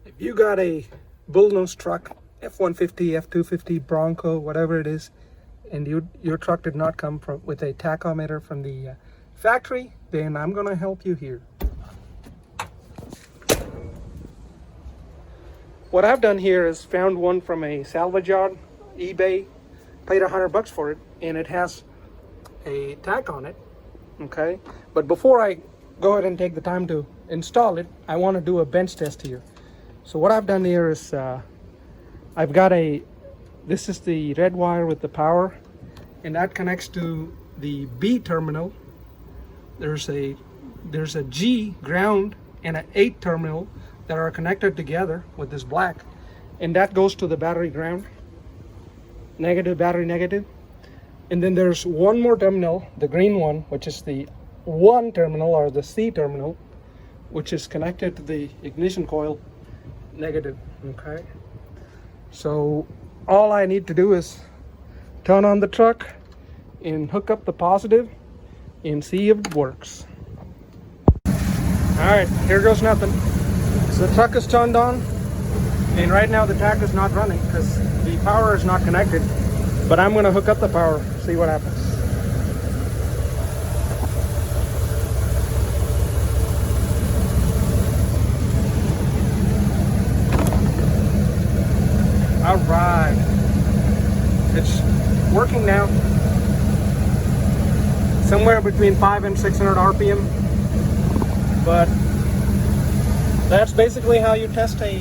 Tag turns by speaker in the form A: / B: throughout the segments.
A: If you got a Bullnose truck, F150, F250 Bronco, whatever it is, and your truck did not come with a tachometer from the factory, then I'm going to help you here. What I've done here is found one from a salvage yard, eBay, paid $100 for it, and it has a tach on it, okay? But before I go ahead and take the time to install it, I want to do a bench test here. So what I've done here is I've got this is the red wire with the power, and that connects to the B terminal. There's a G ground and an 8 terminal that are connected together with this black, and that goes to the battery ground, negative, battery negative. And then there's one more terminal, the green one, which is the 1 terminal, or the C terminal, which is connected to the ignition coil, negative. Okay, so all I need to do is turn on the truck and hook up the positive and see if it works. All right, here goes nothing. So the truck is turned on, and right now the tach is not running because the power is not connected. But I'm going to hook up the power, see what happens. All right, it's working now. Somewhere between 500 and 600 RPM. But that's basically how you test a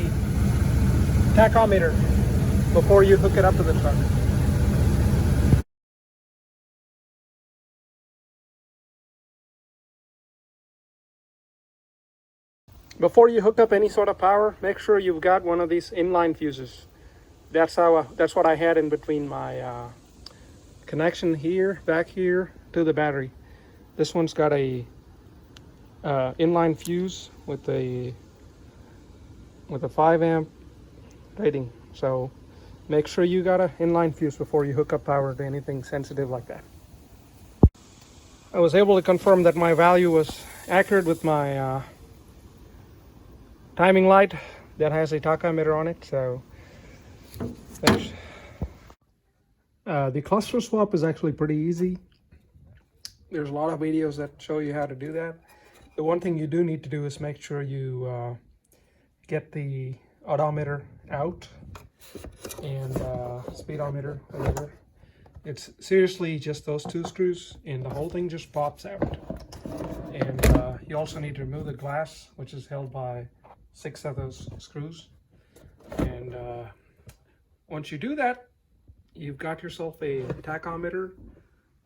A: tachometer before you hook it up to the truck. Before you hook up any sort of power, make sure you've got one of these inline fuses. That's what I had in between my connection here, back here, to the battery. This one's got a inline fuse with a 5 amp rating. So make sure you got an inline fuse before you hook up power to anything sensitive like that. I was able to confirm that my value was accurate with my timing light that has a tachometer on it. So there's the cluster swap is actually pretty easy. There's a lot of videos that show you how to do that. The one thing you do need to do is make sure you get the odometer out and speedometer, whatever. It's seriously just those 2 screws, and the whole thing just pops out. And you also need to remove the glass, which is held by 6 of those screws. And once you do that, you've got yourself a tachometer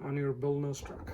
A: on your Bullnose truck.